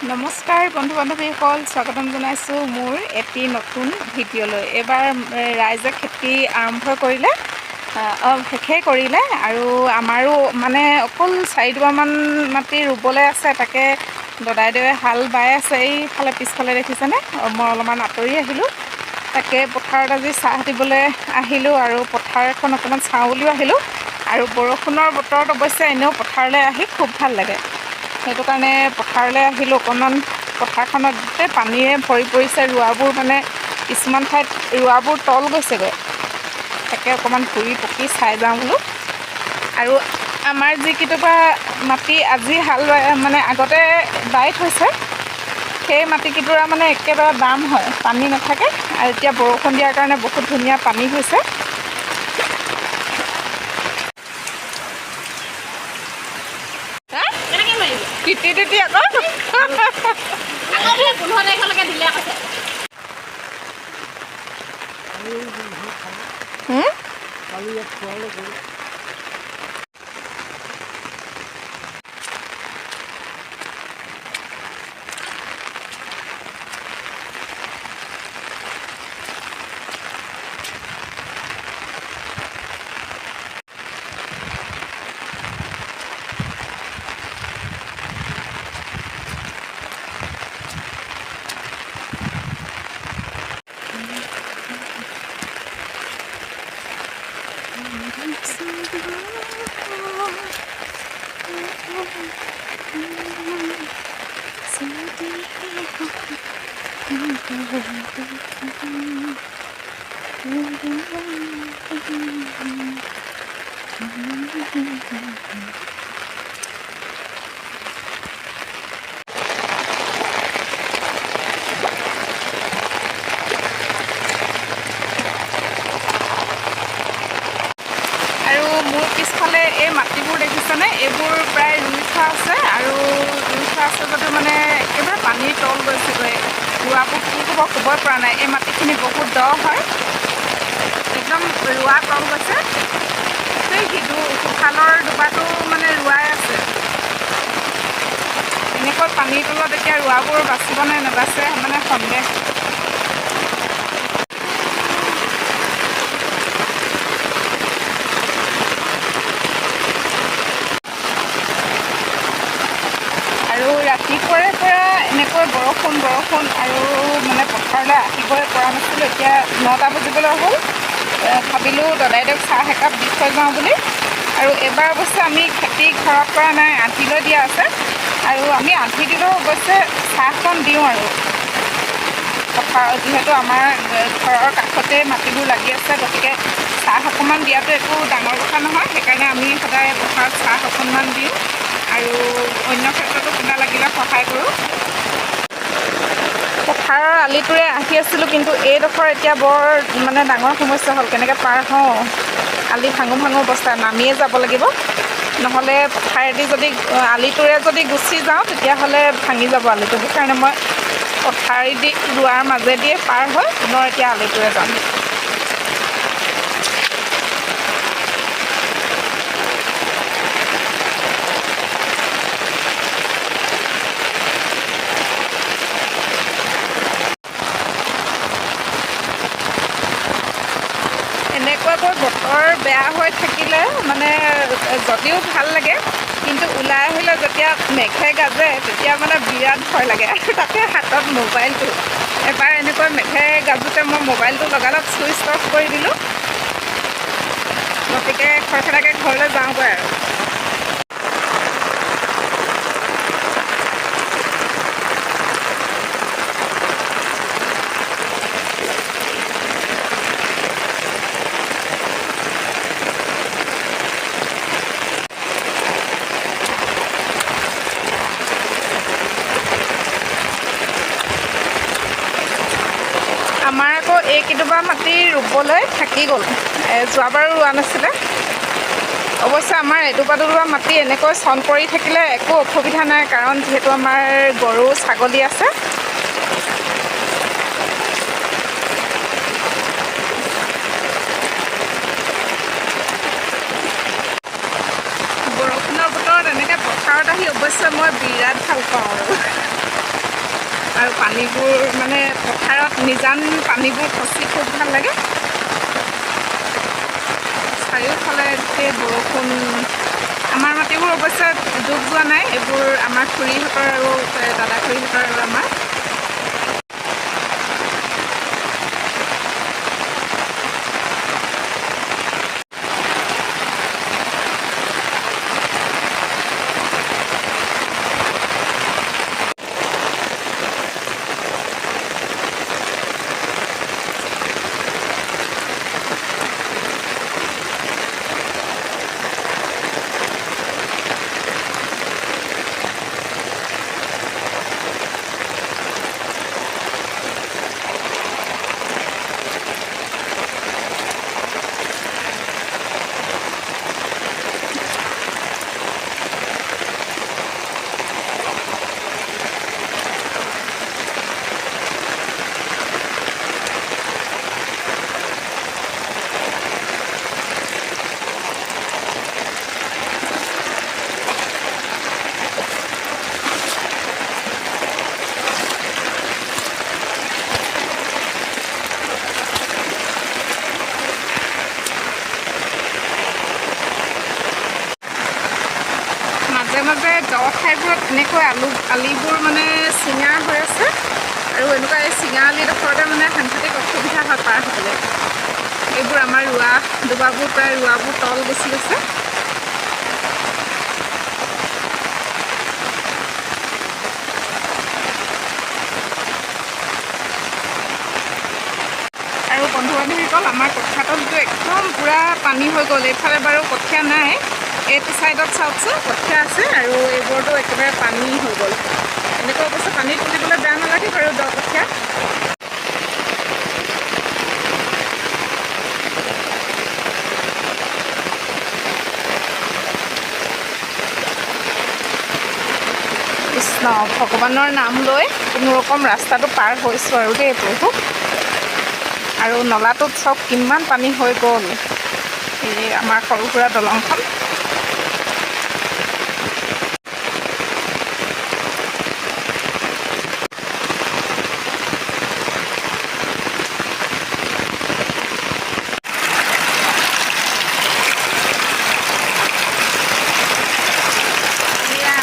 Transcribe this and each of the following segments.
নমস্কাৰ বন্ধু বান্ধৱীসকল, স্বাগতম জনাইছোঁ মোৰ এটি নতুন ভিডিঅ'লৈ। এইবাৰ ৰাইজে খেতি আৰম্ভ কৰিলে, শেষেই কৰিলে আৰু আমাৰো মানে অকল 4 মাটি ৰুবলৈ আছে। তাকে দদাইদেৱে হাল বাই আছে। এইফালে পিছফালে দেখিছেনে, মই অলপমান আঁতৰি আহিলোঁ। তাকে পথাৰত আজি চাহ দিবলৈ আহিলোঁ আৰু পথাৰখন অকণমান চাওঁ বুলিও আহিলোঁ। আৰু বৰষুণৰ বতৰত অৱশ্যে এনেও পথাৰলৈ আহি খুব ভাল লাগে। সেইটো কাৰণে পথাৰলৈ আহিলোঁ। অকণমান পথাৰখনত গোটেই পানীৰে ভৰি পৰিছে। ৰোৱাবোৰ মানে কিছুমান ঠাইত ৰোৱাবোৰ তল গৈছেগৈ। তাকে অকণমান ঘূৰি পকি চাই যাওঁ বোলো। আৰু আমাৰ যিকেইটুকুৰা মাটি আজি হাল মানে আগতে বাই থৈছে, সেই মাটিকেইডৰা মানে একেবাৰে বাম হয়, পানী নাথাকে। আৰু এতিয়া বৰষুণ দিয়াৰ কাৰণে বহুত ধুনীয়া পানী হৈছে। তিতি আকৌ 15 তাৰিখলৈকে দিলে কৈছে। আৰু মোৰ পিছফালে এই মাটিবোৰ দেখিছেনে, এইবোৰ প্ৰায় ৰুই থোৱা আছে। আৰু ৰুই থোৱা আছে যদিও মানে একেবাৰে পানীৰ তল গৈছেগৈ। ৰোৱাবোৰ কি হ'ব ক'বই পৰা নাই। এই মাটিখিনি বহুত দ হয়, একদম ৰোৱা তল গৈছে। সেই সিফালৰ ডুবাটো মানে ৰোৱাই আছে। এনেকৈ পানীৰ তলত এতিয়া ৰোৱাবোৰ বাচিব নে নাবাচে মানে সন্দেহ। আৰু ৰাতিপুৱাৰে পৰা এনেকৈ বৰষুণ আৰু মানে পথাৰলৈ আহিবই পৰা নাছিলোঁ। এতিয়া 9টা বাজিবলৈ হ'ল। ভাবিলোঁ দদাইদেউক চাহ একাপ দি থৈ যাওঁ বুলি। আৰু এইবাৰ অৱশ্যে আমি খেতি ঘৰত কৰা নাই, আধিলৈ দিয়া আছে। আৰু আমি আধি দিলেও অৱশ্যে চাহকণ দিওঁ আৰু পথাৰ যিহেতু আমাৰ ঘৰৰ কাষতে মাটিবোৰ লাগি আছে, গতিকে চাহ অকণমান দিয়াটো একো ডাঙৰ কথা নহয়। সেইকাৰণে আমি সদায় পথাৰত চাহ অকণমান দিওঁ আৰু অন্য ক্ষেত্ৰতো কিবা লাগিলে সহায় কৰোঁ। পথাৰৰ আলিটোৰে আহি আছিলোঁ, কিন্তু এইডোখৰ এতিয়া বৰ মানে ডাঙৰ সমস্যা হ'ল। কেনেকৈ পাৰ হওঁ, আলি ভাঙো অৱস্থা, নামিয়ে যাব লাগিব। নহ'লে পথাৰেদি যদি আলিটোৰে যদি গুচি যাওঁ, তেতিয়াহ'লে ভাঙি যাব আলিটো। সেইকাৰণে মই পথাৰেদি ৰোৱাৰ মাজেদিয়ে পাৰ হৈ পুনৰ এতিয়া আলিটোৰে যাম। এনেকুৱাকৈ বতৰ বেয়া হৈ থাকিলে মানে যদিও ভাল লাগে, কিন্তু ওলাই আহিলে যেতিয়া মেঘে গাজে তেতিয়া মানে বিৰাট ভয় লাগে। তাতে হাতত মোবাইলটো। এবাৰ এনেকৈ মেঘে গাজোতে মই মোবাইলটো লগালগ ছুইচ অফ কৰি দিলোঁ। গতিকে খৰখেদাকৈ ঘৰলৈ যাওঁগৈ আৰু। আমাৰ আকৌ এইকেইডোবা মাটি ৰুবলৈ থাকি গ'ল। যোৱাবাৰো ৰোৱা নাছিলে। অৱশ্যে আমাৰ এডোবা মাটি এনেকৈ চন পৰি থাকিলে একো অসুবিধা নাই, কাৰণ যিহেতু আমাৰ গৰু ছাগলী আছে। বৰষুণৰ বতৰত এনেকৈ পথাৰত আহি অৱশ্যে মই বিৰাট ভাল পাওঁ আৰু পানীবোৰ মানে পথাৰত নিজান পানীবোৰ খচি খুব ভাল লাগে। চাৰিওফালে গোটেই বৰষুণ। আমাৰ মাটিবোৰ অৱশ্যে ডুব যোৱা নাই, এইবোৰ আমাৰ খুৰীহঁতৰ আৰু দাদা খুৰীহঁতৰ আৰু আমাৰ। মাজে মাজে দ ঠাইবোৰত এনেকৈ আলিবোৰ মানে চিঙা হৈ আছে, আৰু এনেকুৱা এই চিঙা আলিডোখৰতে মানে সাংঘাতিক অসুবিধা হয় পাৰ হ'বলৈ। এইবোৰ আমাৰ দুবাবোৰ প্ৰায় ৰোৱাবোৰ তল গুচি গৈছে। আৰু বন্ধু বান্ধৱীসকল, আমাৰ কঠীয়াতলটো একদম পূৰা পানী হৈ গ'ল। এইফালে বাৰু কঠীয়া নাই, এইটো ছাইডত চাওকচোন কঠীয়া আছে, আৰু এইবোৰতো একেবাৰে পানী হৈ গ'ল। এনেকুৱা অৱশ্যে পানী তুলিবলৈ বেয়া নালাগে বাৰু দ কঠীয়া। কৃষ্ণ ভগৱানৰ নাম লৈ কোনোৰকম ৰাস্তাটো পাৰ হৈছোঁ আৰু দেই প্ৰভু। আৰু নলাটোত চব কিমান পানী হৈ গ'ল, এই আমাৰ সৰু সুৰা দলংখন।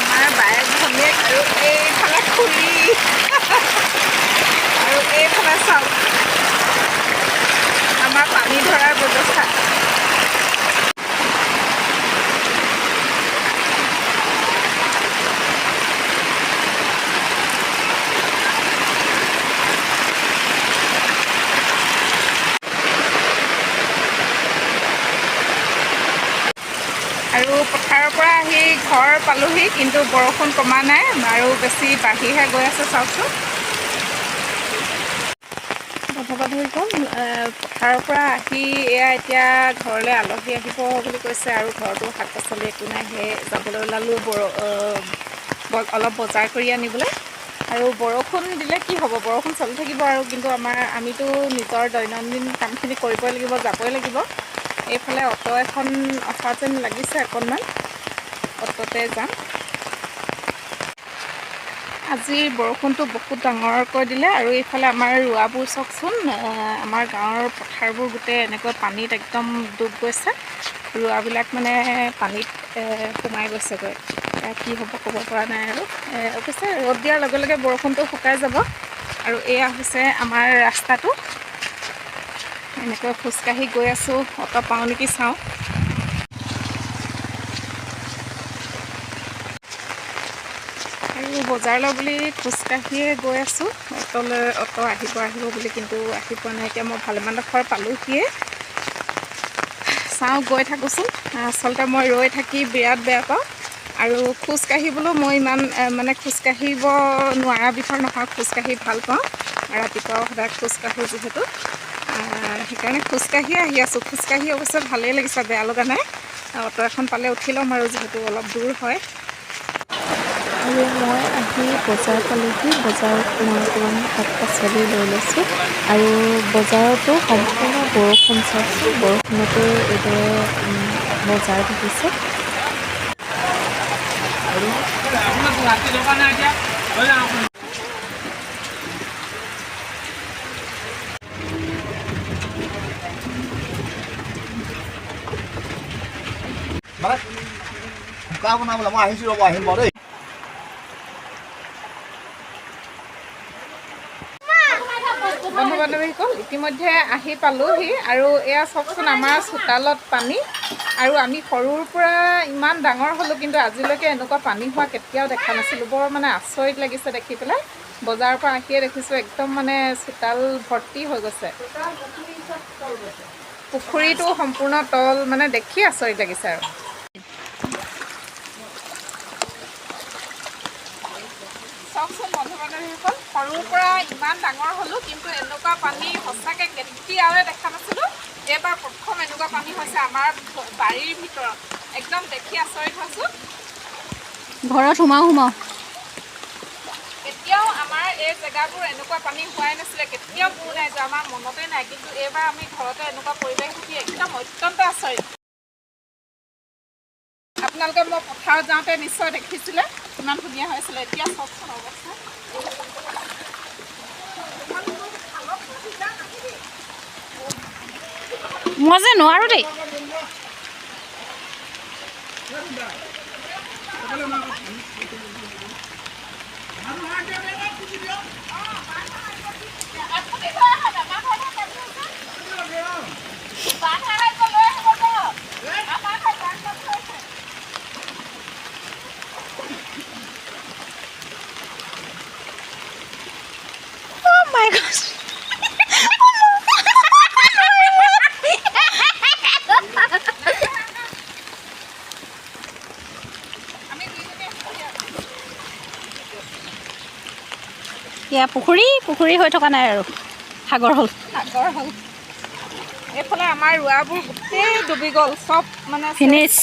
আমাৰ বায়েক ভনীয়েক আৰু এইফালে খুৰী আৰু এইফালে চাওক আমাৰ পানী ধৰাৰ ব্যৱস্থা। আৰু পথাৰৰ পৰা আহি ঘৰ পালোহি, কিন্তু বৰষুণ কমা নাই আৰু বেছি বাঢ়িহে গৈ আছে চাওকচোন। বন্ধু-বান্ধৱী পথাৰৰ পৰা আহি এয়া এতিয়া ঘৰলৈ আলহী আহিব বুলি কৈছে, আৰু ঘৰতো শাক পাচলি একো নাই, সেই যাবলৈ ওলালোঁ অলপ বজাৰ কৰি আনিবলৈ। আৰু বৰষুণ দিলে কি হ'ব, বৰষুণ চলি থাকিব আৰু, কিন্তু আমিতো নিজৰ দৈনন্দিন কামখিনি কৰিবই লাগিব, যাবই লাগিব। এইফালে অটো এখন অহা যেন লাগিছে, অকণমান অটোতে যাম। আজিৰ বৰষুণটো বহুত ডাঙৰকৈ দিলে, আৰু এইফালে আমাৰ ৰোৱাবোৰ চাওকচোন, আমাৰ গাঁৱৰ পথাৰবোৰ গোটেই এনেকৈ পানীত একদম ডুব গৈছে। ৰোৱাবিলাক মানে পানীত সোমাই গৈছেগৈ। কি হ'ব ক'ব পৰা নাই আৰু। অৱশ্যে ৰ'দ দিয়াৰ লগে লগে বৰষুণটো শুকাই যাব। আৰু এয়া হৈছে আমাৰ ৰাস্তাটো। এনেকৈ খোজকাঢ়ি গৈ আছোঁ, অটো পাওঁ নেকি চাওঁ। আৰু বজাৰলৈ বুলি খোজকাঢ়িয়ে গৈ আছোঁ, অটো আহিব বুলি, কিন্তু আহি পোৱা নাই। এতিয়া মই ভালেমানডোখৰ পালোহিয়ে, চাওঁ গৈ থাকোঁচোন। আচলতে মই ৰৈ থাকি বিৰাট বেয়া পাওঁ, আৰু খোজকাঢ়িবলৈও মই ইমান মানে খোজকাঢ়িব নোৱাৰা বিষয় নহয়, খোজকাঢ়ি ভাল পাওঁ। ৰাতিপুৱাও সদায় খোজকাঢ়োঁ যিহেতু, সেইকাৰণে খোজকাঢ়িয়ে আহি আছোঁ। খোজকাঢ়ি অৱশ্যে ভালেই লাগিছে, বেয়া লগা নাই। অটো এখন পালে উঠি ল'ম আৰু, যিহেতু অলপ দূৰ হয়। আৰু মই আহি বজাৰ পালোহি। বজাৰত মই অকণমান শাক পাচলি লৈ লৈছোঁ, আৰু বজাৰতো সম্পূৰ্ণ বৰষুণ চাওকচোন, বৰষুণতে এইদৰে বজাৰ বহিছে। ভেলা বনাবলৈ মই আহিছোঁ ৰ'ব আহিম বাৰু দেই বন্ধু বান্ধৱীসকল ইতিমধ্যে আহি পালোহি আৰু এয়া চাওকচোন আমাৰ চোতালত পানী আৰু আমি সৰুৰ পৰা ইমান ডাঙৰ হ'লোঁ কিন্তু আজিলৈকে এনেকুৱা পানী হোৱা কেতিয়াও দেখা নাছিলোঁ বৰ মানে আচৰিত লাগিছে দেখি পেলাই বজাৰৰ পৰা আহিয়ে দেখিছোঁ একদম মানে চোতাল ভৰ্তি হৈ গৈছে পুখুৰীটো সম্পূৰ্ণ তল মানে দেখি আচৰিত লাগিছে আৰু চাওকচোন বন্ধু বান্ধৱীসকল সৰুৰ পৰা ইমান ডাঙৰ হ'লোঁ কিন্তু এনেকুৱা পানী সঁচাকৈ কেতিয়াও দেখা নাছিলোঁ এইবাৰ প্ৰথম এনেকুৱা পানী হৈছে আমাৰ বাৰীৰ ভিতৰত একদম দেখি আচৰিত হৈছোঁ ঘৰত সোমাও কেতিয়াও আমাৰ এই জেগাবোৰ এনেকুৱা পানী হোৱাই নাছিলে কেতিয়াও পোৱা নাই যে আমাৰ মনতে নাই কিন্তু এইবাৰ আমি ঘৰতে এনেকুৱা পৰিৱেশ দেখি একদম অত্যন্ত আচৰিত আপোনালোকে মই পথাৰত যাওঁতে নিশ্চয় দেখিছিলে কিমান ধুনীয়া হৈছিলে এতিয়া চাওকচোন অৱস্থা মই যে নোৱাৰোঁ দেই ইয়া পুখুৰী হৈ থকা নাই আৰু সাগৰ হ'ল এইফালে আমাৰ ৰোৱাবোৰ গোটেই ডুবি গ'ল চব মানে ফিনিছ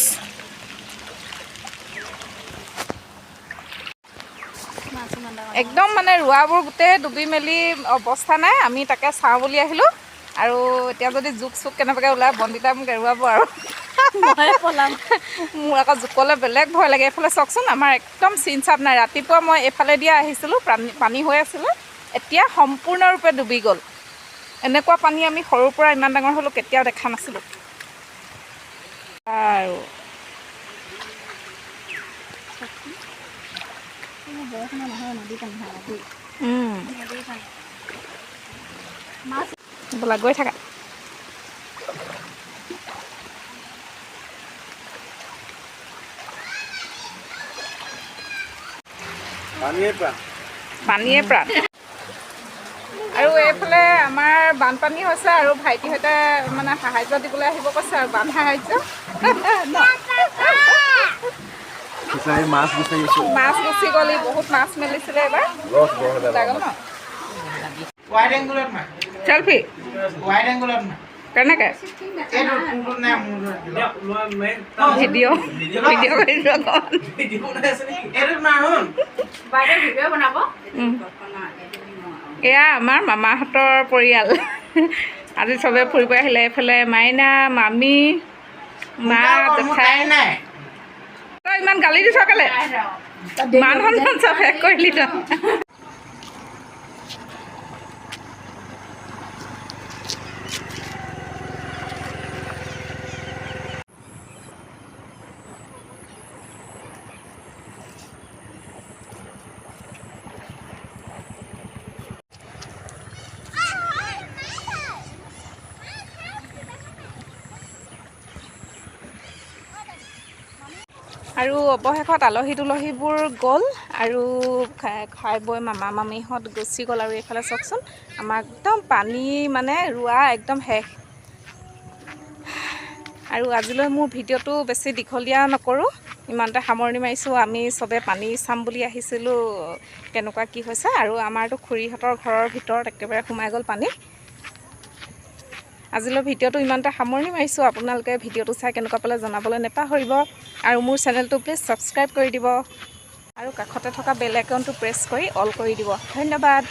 একদম মানে ৰোৱাবোৰ গোটেই ডুবি মেলি অৱস্থা নাই আমি তাকে চাওঁ বুলি আহিলোঁ আৰু এতিয়া যদি জোক চোক কেনেবাকৈ ওলাই বন্দিতা মোক এৰুৱাব আৰু মোৰ আকৌ জোকলৈ বেলেগ ভয় লাগে এইফালে চাওকচোন আমাৰ একদম চিন চাপ নাই ৰাতিপুৱা মই এইফালে দিয়া আহিছিলোঁ পানী হৈ আছিলে এতিয়া সম্পূৰ্ণৰূপে ডুবি গ'ল এনেকুৱা পানী আমি সৰুৰ পৰা ইমান ডাঙৰ হ'লোঁ কেতিয়াও দেখা নাছিলোঁ আৰু বোলা গৈ থাকা পানীয়ে প্ৰাণ আৰু এইফালে আমাৰ বানপানী হৈছে আৰু ভাইটিহঁতে মানে সাহাৰ্য দিবলৈ আহিব কৈছে আৰু বান সাহাৰ্য মাছ গুচি গ'ল বহুত মাছ মেলিছিলে এবাৰ চেল্ফি কেনেকৈ ভিডিঅ' এয়া আমাৰ মামাহঁতৰ পৰিয়াল আজি চবে ফুৰিব আহিলে এইফালে মাইনা মামী মা জেঠাই তই ইমান গালি দিছ কেলে মান সন্মান চব শেষ কৰিলি তই আৰু অৱশেষত আলহী দুলহীবোৰ গ'ল আৰু খাই বৈ মামা মামীহঁত গুচি গ'ল আৰু এইফালে চাওকচোন আমাৰ একদম পানী মানে ৰোৱা একদম শেষ আৰু আজিলৈ মোৰ ভিডিঅ'টো বেছি দীঘলীয়া নকৰোঁ ইমানতে সামৰণি মাৰিছোঁ আমি চবে পানী চাম বুলি আহিছিলোঁ কেনেকুৱা কি হৈছে আৰু আমাৰতো খুৰীহঁতৰ ঘৰৰ ভিতৰত একেবাৰে সোমাই গ'ল পানী আজিলৈ ভিডিঅ'টো ইমানতে সামৰণি মাৰিছোঁ আপোনালোকে ভিডিঅ'টো চাই কেনেকুৱা পালে জনাবলৈ নেপাহৰিব আৰু মোৰ চেনেলটো প্লিজ ছাবস্ক্ৰাইব কৰি দিব আৰু কাষতে থকা বেল আইকনটো প্ৰেছ কৰি অল কৰি দিব ধন্যবাদ